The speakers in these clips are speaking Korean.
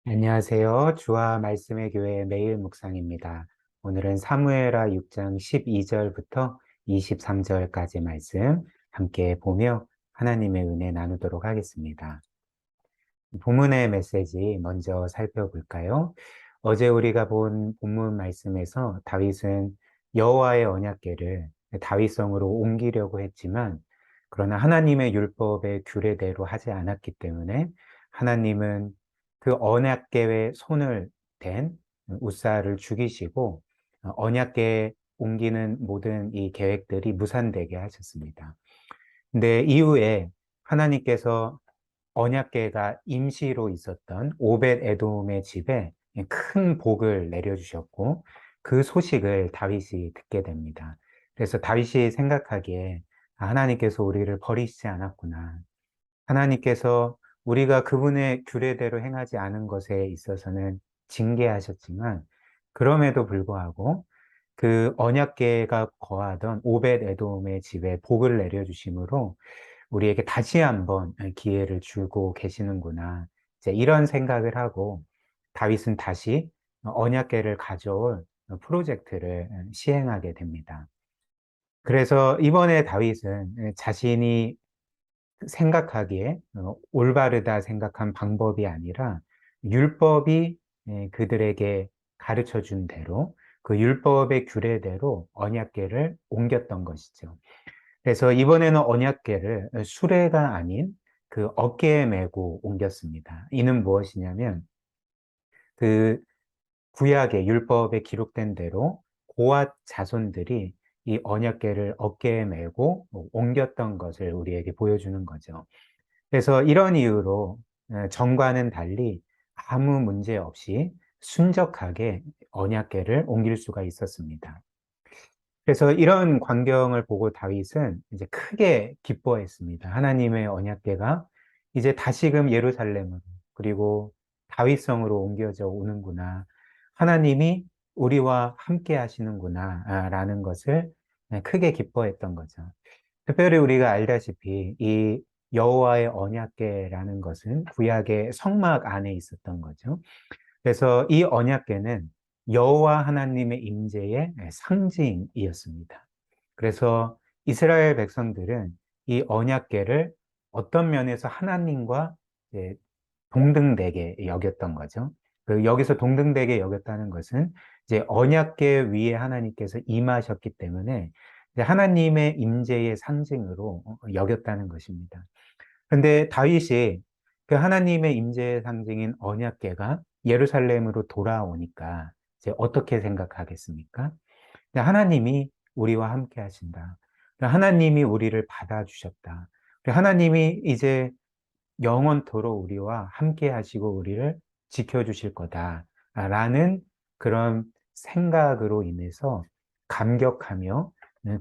안녕하세요. 주와 말씀의 교회 매일 묵상입니다. 오늘은 사무엘하 6장 12절부터 23절까지 말씀 함께 보며 하나님의 은혜 나누도록 하겠습니다. 본문의 메시지 먼저 살펴볼까요? 어제 우리가 본 본문 말씀에서 다윗은 여호와의 언약궤를 다윗성으로 옮기려고 했지만 그러나 하나님의 율법의 규례대로 하지 않았기 때문에 하나님은 그 언약궤에 손을 댄 우사를 죽이시고 언약궤에 옮기는 모든 이 계획들이 무산되게 하셨습니다. 근데 이후에 하나님께서 언약궤가 임시로 있었던 오벳 에돔의 집에 큰 복을 내려주셨고 그 소식을 다윗이 듣게 됩니다. 그래서 다윗이 생각하기에 하나님께서 우리를 버리시지 않았구나. 하나님께서 우리가 그분의 규례대로 행하지 않은 것에 있어서는 징계하셨지만 그럼에도 불구하고 그 언약궤가 거하던 오벳 에돔의 집에 복을 내려주심으로 우리에게 다시 한번 기회를 주고 계시는구나. 이제 이런 생각을 하고 다윗은 다시 언약궤를 가져올 프로젝트를 시행하게 됩니다. 그래서 이번에 다윗은 자신이 생각하기에 올바르다 생각한 방법이 아니라 율법이 그들에게 가르쳐 준 대로 그 율법의 규례대로 언약궤를 옮겼던 것이죠. 그래서 이번에는 언약궤를 수레가 아닌 그 어깨에 메고 옮겼습니다. 이는 무엇이냐면 그 구약의 율법에 기록된 대로 고앗 자손들이 이 언약궤를 어깨에 메고 옮겼던 것을 우리에게 보여주는 거죠. 그래서 이런 이유로 전과는 달리 아무 문제 없이 순적하게 언약궤를 옮길 수가 있었습니다. 그래서 이런 광경을 보고 다윗은 이제 크게 기뻐했습니다. 하나님의 언약궤가 이제 다시금 예루살렘으로 그리고 다윗성으로 옮겨져 오는구나. 하나님이 우리와 함께 하시는구나 라는 것을 크게 기뻐했던 거죠. 특별히 우리가 알다시피 이 여호와의 언약궤라는 것은 구약의 성막 안에 있었던 거죠. 그래서 이 언약궤는 여호와 하나님의 임재의 상징이었습니다. 그래서 이스라엘 백성들은 이 언약궤를 어떤 면에서 하나님과 이제 동등되게 여겼던 거죠. 여기서 동등되게 여겼다는 것은 이제 언약궤 위에 하나님께서 임하셨기 때문에 이제 하나님의 임재의 상징으로 여겼다는 것입니다. 근데 다윗이 그 하나님의 임재의 상징인 언약궤가 예루살렘으로 돌아오니까 이제 어떻게 생각하겠습니까? 하나님이 우리와 함께 하신다. 하나님이 우리를 받아주셨다. 하나님이 이제 영원토록 우리와 함께 하시고 우리를 지켜주실 거다라는 그런 생각으로 인해서 감격하며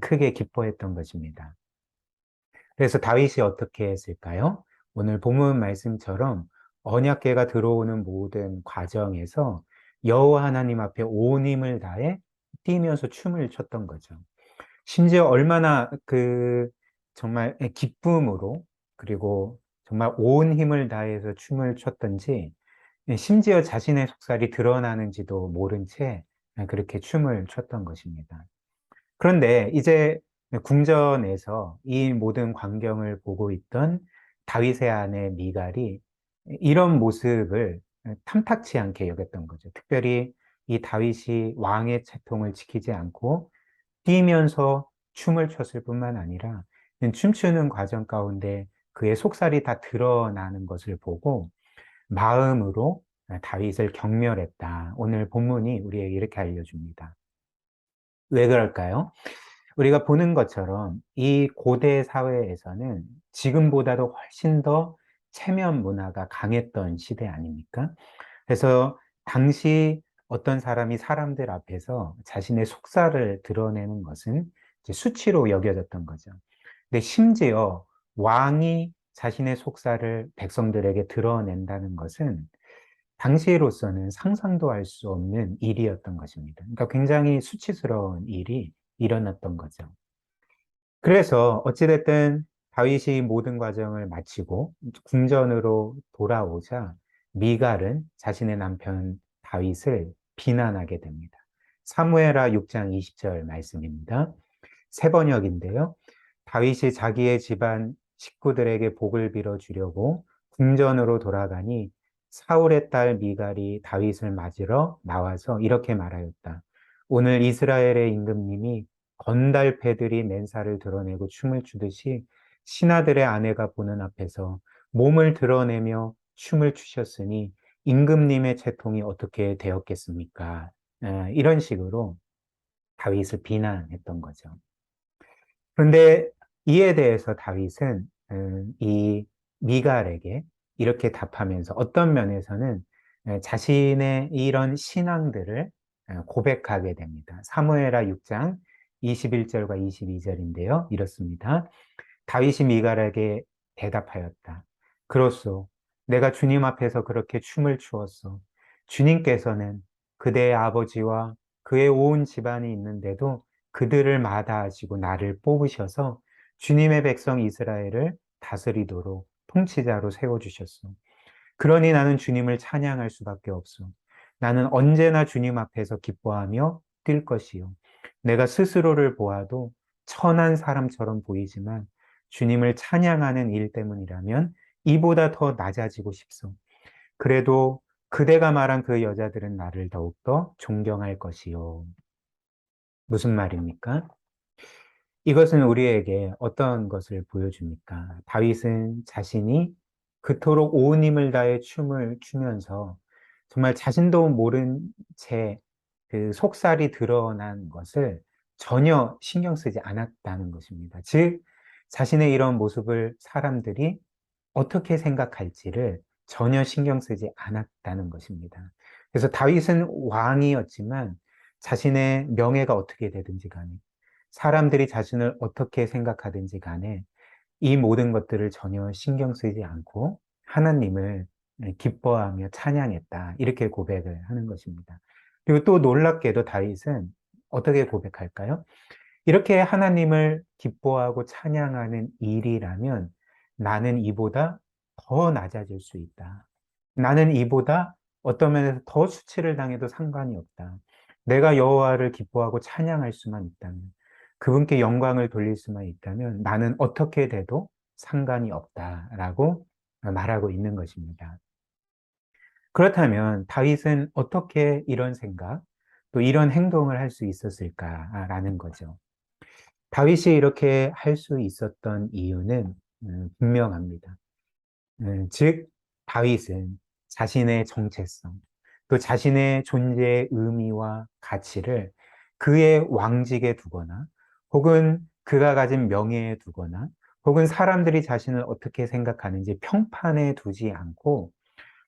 크게 기뻐했던 것입니다. 그래서 다윗이 어떻게 했을까요? 오늘 본문 말씀처럼 언약궤가 들어오는 모든 과정에서 여호와 하나님 앞에 온 힘을 다해 뛰면서 춤을 췄던 거죠. 심지어 얼마나 정말 기쁨으로 그리고 정말 온 힘을 다해서 춤을 췄던지 심지어 자신의 속살이 드러나는지도 모른 채 그렇게 춤을 췄던 것입니다. 그런데 이제 궁전에서 이 모든 광경을 보고 있던 다윗의 아내 미갈이 이런 모습을 탐탁치 않게 여겼던 거죠. 특별히 이 다윗이 왕의 채통을 지키지 않고 뛰면서 춤을 췄을 뿐만 아니라 춤추는 과정 가운데 그의 속살이 다 드러나는 것을 보고 마음으로 다윗을 경멸했다. 오늘 본문이 우리에게 이렇게 알려줍니다. 왜 그럴까요? 우리가 보는 것처럼 이 고대 사회에서는 지금보다도 훨씬 더 체면 문화가 강했던 시대 아닙니까? 그래서 당시 어떤 사람이 사람들 앞에서 자신의 속살을 드러내는 것은 이제 수치로 여겨졌던 거죠. 근데 심지어 왕이 자신의 속살을 백성들에게 드러낸다는 것은 당시로서는 상상도 할 수 없는 일이었던 것입니다. 그러니까 굉장히 수치스러운 일이 일어났던 거죠. 그래서 어찌됐든 다윗이 모든 과정을 마치고 궁전으로 돌아오자 미갈은 자신의 남편 다윗을 비난하게 됩니다. 사무엘하 6장 20절 말씀입니다. 세 번역인데요. 다윗이 자기의 집안 식구들에게 복을 빌어 주려고 궁전으로 돌아가니 사울의 딸 미갈이 다윗을 맞으러 나와서 이렇게 말하였다. 오늘 이스라엘의 임금님이 건달패들이 맨살을 드러내고 춤을 추듯이 신하들의 아내가 보는 앞에서 몸을 드러내며 춤을 추셨으니 임금님의 채통이 어떻게 되었겠습니까? 이런 식으로 다윗을 비난했던 거죠. 그런데 이에 대해서 다윗은 이 미갈에게 이렇게 답하면서 어떤 면에서는 자신의 이런 신앙들을 고백하게 됩니다. 사무엘하 6장 21절과 22절인데요. 이렇습니다. 다윗이 미갈에게 대답하였다. 그렇소. 내가 주님 앞에서 그렇게 춤을 추었소. 주님께서는 그대의 아버지와 그의 온 집안이 있는데도 그들을 마다하시고 나를 뽑으셔서 주님의 백성 이스라엘을 다스리도록 통치자로 세워주셨소. 그러니 나는 주님을 찬양할 수밖에 없소. 나는 언제나 주님 앞에서 기뻐하며 뛸 것이요. 내가 스스로를 보아도 천한 사람처럼 보이지만 주님을 찬양하는 일 때문이라면 이보다 더 낮아지고 싶소. 그래도 그대가 말한 그 여자들은 나를 더욱더 존경할 것이요. 무슨 말입니까? 이것은 우리에게 어떤 것을 보여줍니까? 다윗은 자신이 그토록 온 힘을 다해 춤을 추면서 정말 자신도 모른 채 그 속살이 드러난 것을 전혀 신경 쓰지 않았다는 것입니다. 즉, 자신의 이런 모습을 사람들이 어떻게 생각할지를 전혀 신경 쓰지 않았다는 것입니다. 그래서 다윗은 왕이었지만 자신의 명예가 어떻게 되든지 간에 사람들이 자신을 어떻게 생각하든지 간에 이 모든 것들을 전혀 신경 쓰지 않고 하나님을 기뻐하며 찬양했다. 이렇게 고백을 하는 것입니다. 그리고 또 놀랍게도 다윗은 어떻게 고백할까요? 이렇게 하나님을 기뻐하고 찬양하는 일이라면 나는 이보다 더 낮아질 수 있다. 나는 이보다 어떤 면에서 더 수치를 당해도 상관이 없다. 내가 여호와를 기뻐하고 찬양할 수만 있다면, 그분께 영광을 돌릴 수만 있다면 나는 어떻게 돼도 상관이 없다라고 말하고 있는 것입니다. 그렇다면 다윗은 어떻게 이런 생각, 또 이런 행동을 할 수 있었을까라는 거죠. 다윗이 이렇게 할 수 있었던 이유는 분명합니다. 즉, 다윗은 자신의 정체성, 또 자신의 존재의 의미와 가치를 그의 왕직에 두거나, 혹은 그가 가진 명예에 두거나, 혹은 사람들이 자신을 어떻게 생각하는지 평판에 두지 않고,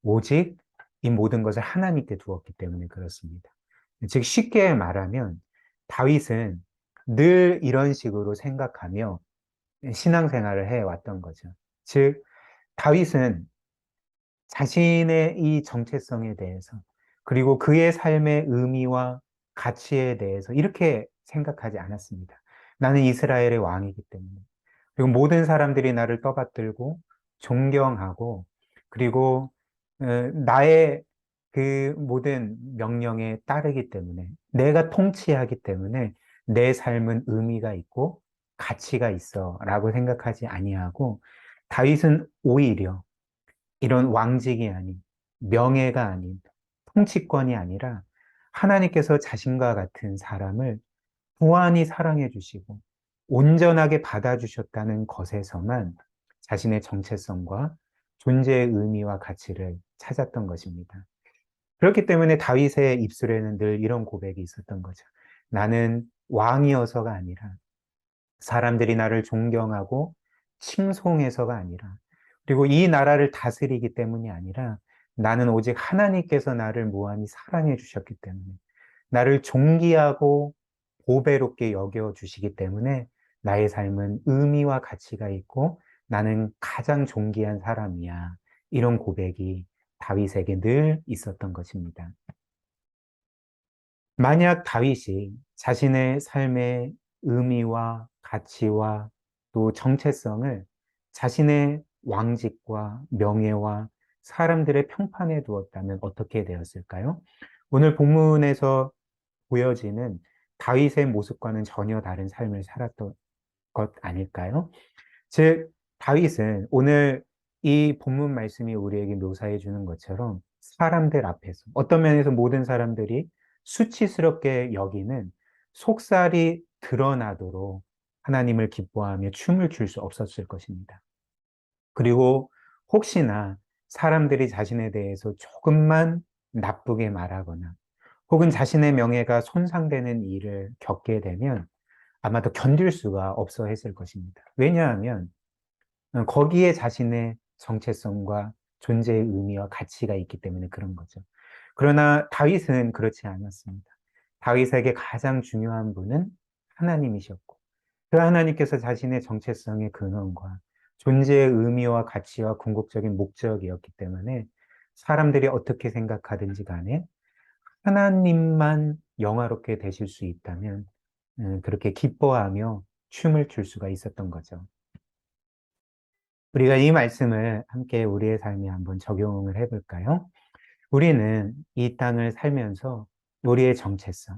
오직 이 모든 것을 하나님께 두었기 때문에 그렇습니다. 즉, 쉽게 말하면, 다윗은 늘 이런 식으로 생각하며 신앙생활을 해왔던 거죠. 즉, 다윗은 자신의 이 정체성에 대해서, 그리고 그의 삶의 의미와 가치에 대해서 이렇게 생각하지 않았습니다. 나는 이스라엘의 왕이기 때문에. 그리고 모든 사람들이 나를 떠받들고 존경하고, 그리고 나의 그 모든 명령에 따르기 때문에, 내가 통치하기 때문에 내 삶은 의미가 있고 가치가 있어 라고 생각하지 아니하고, 다윗은 오히려 이런 왕직이 아닌, 명예가 아닌, 통치권이 아니라 하나님께서 자신과 같은 사람을 무한히 사랑해 주시고 온전하게 받아주셨다는 것에서만 자신의 정체성과 존재의 의미와 가치를 찾았던 것입니다. 그렇기 때문에 다윗의 입술에는 늘 이런 고백이 있었던 거죠. 나는 왕이어서가 아니라, 사람들이 나를 존경하고 칭송해서가 아니라, 그리고 이 나라를 다스리기 때문이 아니라, 나는 오직 하나님께서 나를 무한히 사랑해 주셨기 때문에, 나를 존귀하고 보배롭게 여겨 주시기 때문에 나의 삶은 의미와 가치가 있고 나는 가장 존귀한 사람이야. 이런 고백이 다윗에게 늘 있었던 것입니다. 만약 다윗이 자신의 삶의 의미와 가치와 또 정체성을 자신의 왕직과 명예와 사람들의 평판에 두었다면 어떻게 되었을까요? 오늘 본문에서 보여지는 다윗의 모습과는 전혀 다른 삶을 살았던 것 아닐까요? 즉, 다윗은 오늘 이 본문 말씀이 우리에게 묘사해 주는 것처럼 사람들 앞에서, 어떤 면에서 모든 사람들이 수치스럽게 여기는 속살이 드러나도록 하나님을 기뻐하며 춤을 출 수 없었을 것입니다. 그리고 혹시나 사람들이 자신에 대해서 조금만 나쁘게 말하거나 혹은 자신의 명예가 손상되는 일을 겪게 되면 아마도 견딜 수가 없어 했을 것입니다. 왜냐하면 거기에 자신의 정체성과 존재의 의미와 가치가 있기 때문에 그런 거죠. 그러나 다윗은 그렇지 않았습니다. 다윗에게 가장 중요한 분은 하나님이셨고, 그 하나님께서 자신의 정체성의 근원과 존재의 의미와 가치와 궁극적인 목적이었기 때문에 사람들이 어떻게 생각하든지 간에 하나님만 영화롭게 되실 수 있다면 그렇게 기뻐하며 춤을 출 수가 있었던 거죠. 우리가 이 말씀을 함께 우리의 삶에 한번 적용을 해볼까요? 우리는 이 땅을 살면서 우리의 정체성,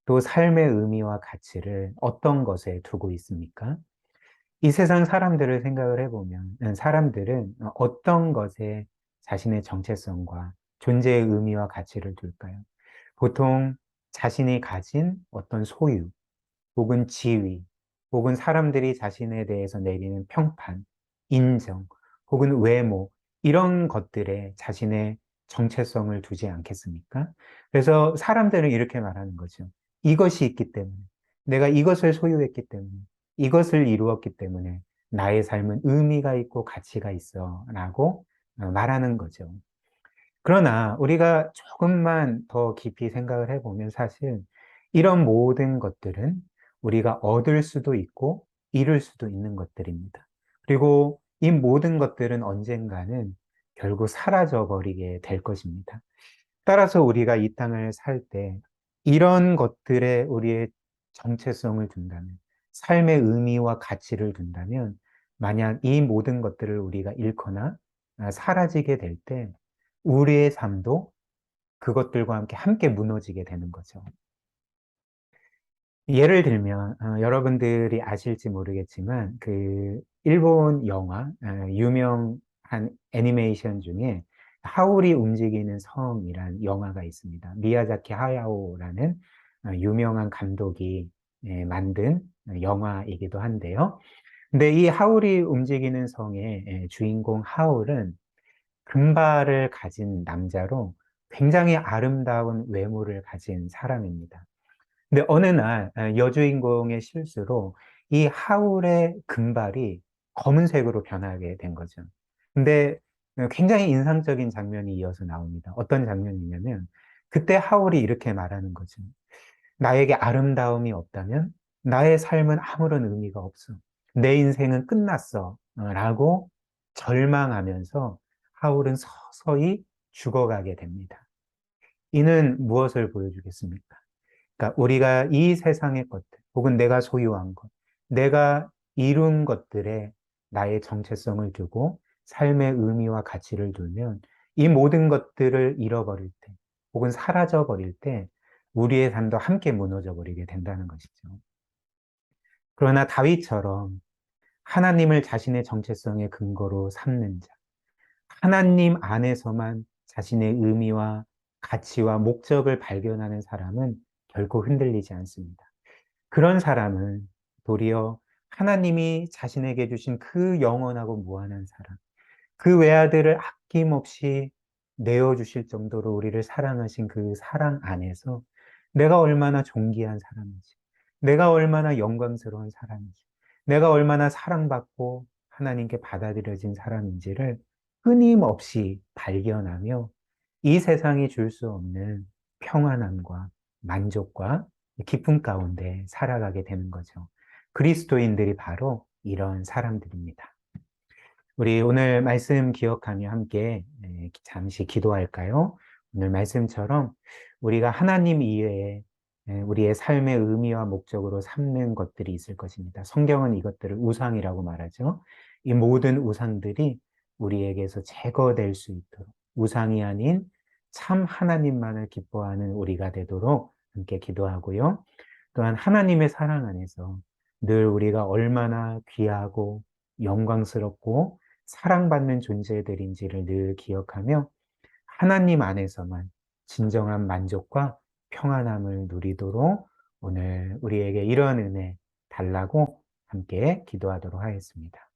또 삶의 의미와 가치를 어떤 것에 두고 있습니까? 이 세상 사람들을 생각을 해보면 사람들은 어떤 것에 자신의 정체성과 존재의 의미와 가치를 둘까요? 보통 자신이 가진 어떤 소유, 혹은 지위, 혹은 사람들이 자신에 대해서 내리는 평판, 인정, 혹은 외모, 이런 것들에 자신의 정체성을 두지 않겠습니까? 그래서 사람들은 이렇게 말하는 거죠. 이것이 있기 때문에, 내가 이것을 소유했기 때문에, 이것을 이루었기 때문에 나의 삶은 의미가 있고 가치가 있어 라고 말하는 거죠. 그러나 우리가 조금만 더 깊이 생각을 해보면 사실 이런 모든 것들은 우리가 얻을 수도 있고 잃을 수도 있는 것들입니다. 그리고 이 모든 것들은 언젠가는 결국 사라져 버리게 될 것입니다. 따라서 우리가 이 땅을 살 때 이런 것들에 우리의 정체성을 둔다면, 삶의 의미와 가치를 둔다면, 만약 이 모든 것들을 우리가 잃거나 사라지게 될 때, 우리의 삶도 그것들과 함께 무너지게 되는 거죠. 예를 들면, 여러분들이 아실지 모르겠지만, 그, 일본 영화, 유명한 애니메이션 중에 하울이 움직이는 성이란 영화가 있습니다. 미야자키 하야오라는 유명한 감독이 만든 영화이기도 한데요. 근데 이 하울이 움직이는 성의 주인공 하울은 금발을 가진 남자로 굉장히 아름다운 외모를 가진 사람입니다. 근데 어느 날 여주인공의 실수로 이 하울의 금발이 검은색으로 변하게 된 거죠. 근데 굉장히 인상적인 장면이 이어서 나옵니다. 어떤 장면이냐면 그때 하울이 이렇게 말하는 거죠. 나에게 아름다움이 없다면 나의 삶은 아무런 의미가 없어. 내 인생은 끝났어. 라고 절망하면서 하울은 서서히 죽어가게 됩니다. 이는 무엇을 보여주겠습니까? 그러니까 우리가 이 세상의 것들, 혹은 내가 소유한 것, 내가 이룬 것들에 나의 정체성을 두고 삶의 의미와 가치를 두면 이 모든 것들을 잃어버릴 때, 혹은 사라져 버릴 때 우리의 삶도 함께 무너져 버리게 된다는 것이죠. 그러나 다윗처럼 하나님을 자신의 정체성의 근거로 삼는 자, 하나님 안에서만 자신의 의미와 가치와 목적을 발견하는 사람은 결코 흔들리지 않습니다. 그런 사람은 도리어 하나님이 자신에게 주신 그 영원하고 무한한 사랑, 그 외아들을 아낌없이 내어주실 정도로 우리를 사랑하신 그 사랑 안에서 내가 얼마나 존귀한 사람인지, 내가 얼마나 영광스러운 사람인지, 내가 얼마나 사랑받고 하나님께 받아들여진 사람인지를 끊임없이 발견하며 이 세상이 줄 수 없는 평안함과 만족과 기쁨 가운데 살아가게 되는 거죠. 그리스도인들이 바로 이런 사람들입니다. 우리 오늘 말씀 기억하며 함께 잠시 기도할까요? 오늘 말씀처럼 우리가 하나님 이외에 우리의 삶의 의미와 목적으로 삼는 것들이 있을 것입니다. 성경은 이것들을 우상이라고 말하죠. 이 모든 우상들이 우리에게서 제거될 수 있도록 우상이 아닌 참 하나님만을 기뻐하는 우리가 되도록 함께 기도하고요. 또한 하나님의 사랑 안에서 늘 우리가 얼마나 귀하고 영광스럽고 사랑받는 존재들인지를 늘 기억하며 하나님 안에서만 진정한 만족과 평안함을 누리도록 오늘 우리에게 이러한 은혜 달라고 함께 기도하도록 하겠습니다.